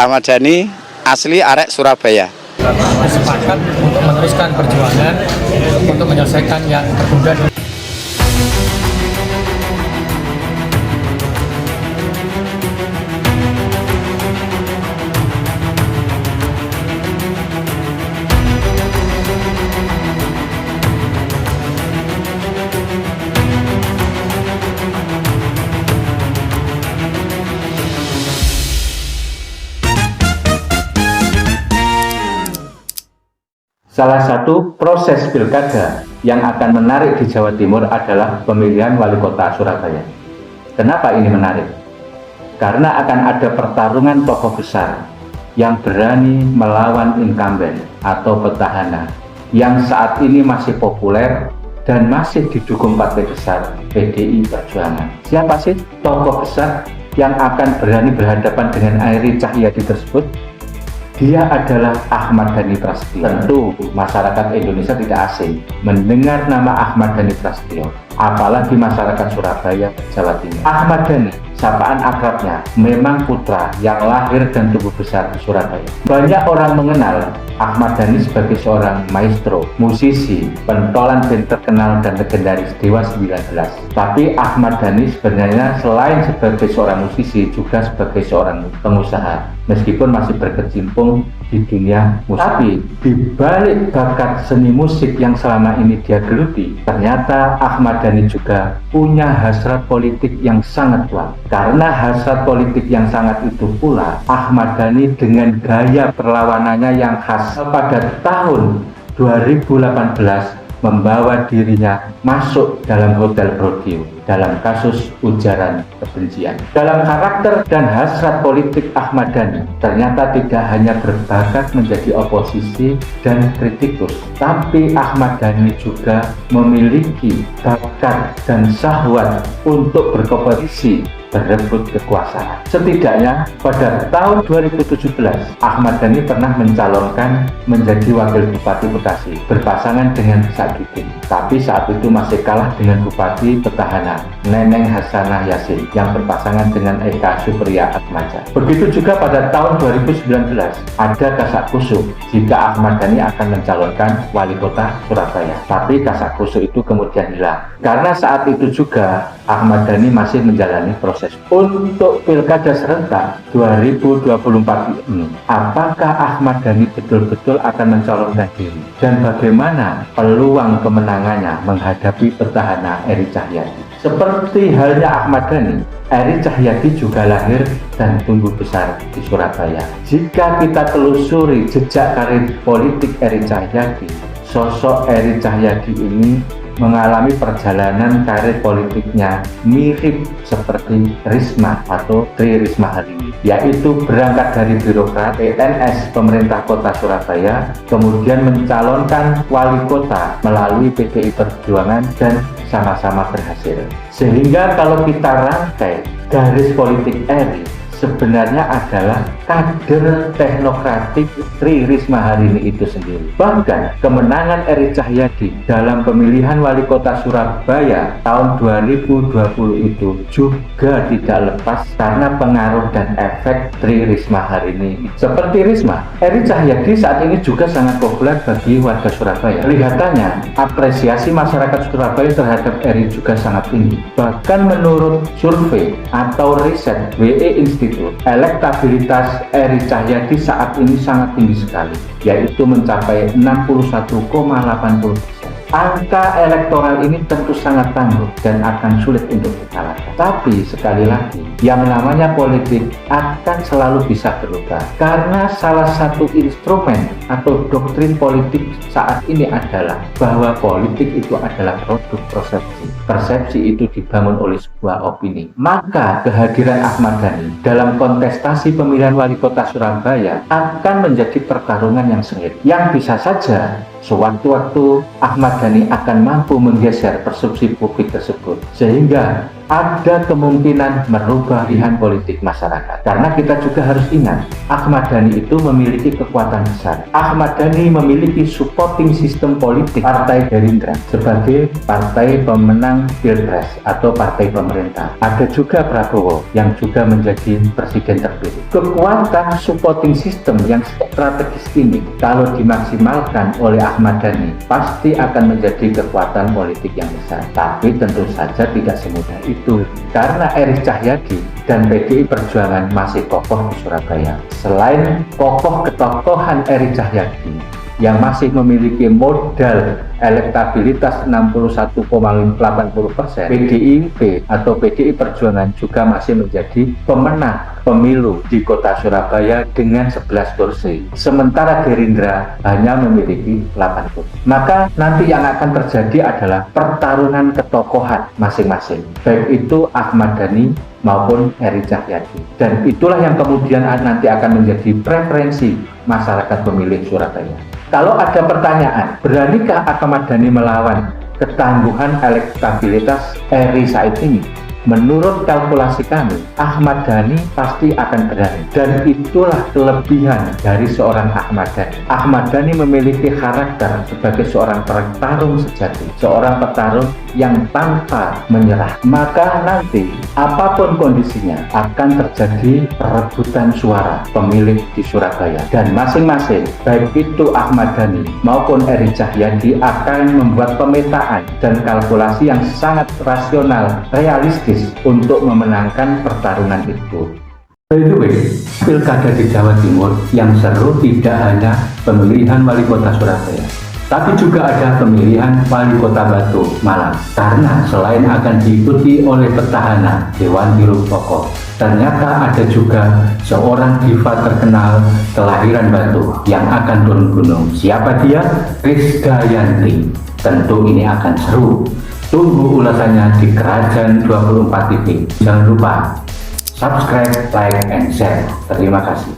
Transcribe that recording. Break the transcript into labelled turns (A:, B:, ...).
A: Ahmad Dhani asli arek Surabaya.
B: Sepakat untuk meneruskan perjuangan untuk menyelesaikan yang tertunda.
C: Salah satu proses pilkada yang akan menarik di Jawa Timur adalah pemilihan wali kota Surabaya. Kenapa ini menarik? Karena akan ada pertarungan tokoh besar yang berani melawan incumbent atau petahana yang saat ini masih populer dan masih didukung partai besar PDI Perjuangan. Siapa sih tokoh besar yang akan berani berhadapan dengan Eri Cahyadi tersebut? Dia adalah Ahmad Dhani Prasetyo. Tentu masyarakat Indonesia tidak asing mendengar nama Ahmad Dhani Prasetyo, apalagi masyarakat Surabaya, Jawa Timur. Ahmad Dhani, sapaan akrabnya, memang putra yang lahir dan tumbuh besar di Surabaya. Banyak orang mengenal Ahmad Dhani sebagai seorang maestro, musisi, pentolan band terkenal dan legendaris Dewa 19. Tapi Ahmad Dhani sebenarnya selain sebagai seorang musisi juga sebagai seorang pengusaha, meskipun masih berkecimpung di dunia musik. Tapi di balik bakat seni musik yang selama ini dia geluti, ternyata Ahmad Dhani juga punya hasrat politik yang sangat kuat. Karena hasrat politik yang sangat itu pula, Ahmad Dhani dengan gaya perlawanannya yang khas pada tahun 2018 membawa dirinya masuk dalam hotel Brodeo dalam kasus ujaran kebencian. Dalam karakter dan hasrat politik Ahmad Dhani ternyata tidak hanya berbakat menjadi oposisi dan kritikus, tapi Ahmad Dhani juga memiliki bakat dan syahwat untuk berkompetisi, berebut kekuasaan. Setidaknya pada tahun 2017 Ahmad Dhani pernah mencalonkan menjadi wakil Bupati Bekasi berpasangan dengan Sadudin, tapi saat itu masih kalah dengan Bupati petahana Neneng Hasanah Yassin yang berpasangan dengan Eka Supriya Atmaja. Begitu juga pada tahun 2019 ada kasak kusuk jika Ahmad Dhani akan mencalonkan wali kota Surabaya, tapi kasak kusuk itu kemudian hilang karena saat itu juga Ahmad Dhani masih menjalani proses untuk pilkada serentak 2024 ini. Apakah Ahmad Dhani betul-betul akan mencalonkan diri dan bagaimana peluang kemenangannya menghadapi petahana Eri Cahyadi? Seperti halnya Ahmad Dhani, Eri Cahyadi juga lahir dan tumbuh besar di Surabaya. Jika kita telusuri jejak karir politik Eri Cahyadi, sosok Eri Cahyadi ini mengalami perjalanan karir politiknya mirip seperti Risma atau Tri Risma hari ini, yaitu berangkat dari birokrat PNS pemerintah kota Surabaya, kemudian mencalonkan wali kota melalui PDI Perjuangan dan sama-sama berhasil. Sehingga kalau kita rangkai garis politik Eri, sebenarnya adalah kader teknokratik Tri Risma hari ini itu sendiri. Bahkan kemenangan Eri Cahyadi dalam pemilihan wali kota Surabaya tahun 2020 itu juga tidak lepas karena pengaruh dan efek Tri Risma hari ini. Seperti Risma, Eri Cahyadi saat ini juga sangat populer bagi warga Surabaya. Kelihatannya apresiasi masyarakat Surabaya terhadap Eri juga sangat tinggi. Bahkan menurut survei atau riset WE Institute, elektabilitas Eri Cahyadi saat ini sangat tinggi sekali, yaitu mencapai 61,80%. Angka elektoral ini tentu sangat tangguh dan akan sulit untuk dikalahkan. Tapi sekali lagi, yang namanya politik akan selalu bisa berubah karena salah satu instrumen atau doktrin politik saat ini adalah bahwa politik itu adalah produk persepsi. Persepsi itu dibangun oleh sebuah opini. Maka kehadiran Ahmad Dhani dalam kontestasi pemilihan wali kota Surabaya akan menjadi pertarungan yang sengit, yang bisa saja sewaktu-waktu Ahmad Dhani akan mampu menggeser persepsi publik tersebut, sehingga ada kemungkinan merubah pilihan politik masyarakat. Karena kita juga harus ingat, Ahmad Dhani itu memiliki kekuatan besar. Ahmad Dhani memiliki supporting sistem politik Partai Gerindra sebagai partai pemenang Pilpres atau partai pemerintah. Ada juga Prabowo yang juga menjadi presiden terpilih. Kekuatan supporting system yang strategis ini kalau dimaksimalkan oleh Ahmad Dhani pasti akan menjadi kekuatan politik yang besar. Tapi tentu saja tidak semudah itu, karena Erick Cahyadi dan PDI Perjuangan masih kokoh di Surabaya. Selain kokoh ketokohan Erick Cahyadi yang masih memiliki modal elektabilitas 61,80%, PDIP atau PDI Perjuangan juga masih menjadi pemenang pemilu di kota Surabaya dengan 11 kursi. Sementara Gerindra hanya memiliki 8 kursi. Maka nanti yang akan terjadi adalah pertarungan ketokohan masing-masing, baik itu Ahmad Dhani maupun Erick Cahyadi. Dan itulah yang kemudian nanti akan menjadi preferensi masyarakat pemilih Surabaya. Kalau ada pertanyaan, beranikah Ahmad Dhani melawan ketangguhan elektabilitas Eri Said ini? Menurut kalkulasi kami, Ahmad Dhani pasti akan berani, dan itulah kelebihan dari seorang Ahmad Dhani. Ahmad Dhani memiliki karakter sebagai seorang petarung sejati, seorang petarung yang tanpa menyerah. Maka nanti apapun kondisinya akan terjadi perebutan suara pemilih di Surabaya, dan masing-masing baik itu Ahmad Dhani maupun Erick Cahyadi akan membuat pemetaan dan kalkulasi yang sangat rasional, realistis untuk memenangkan pertarungan itu. By the way, pilkada di Jawa Timur yang seru tidak hanya pemilihan wali kota Surabaya, tapi juga ada pemilihan wali kota Batu, Malang. Karena selain akan diikuti oleh petahana Dewan Biro Tokoh, ternyata ada juga seorang diva terkenal kelahiran Batu yang akan turun gunung. Siapa dia? Krisdayanti. Tentu ini akan seru. Tunggu ulasannya di Kerajaan 24 TV. Jangan lupa subscribe, like, and share. Terima kasih.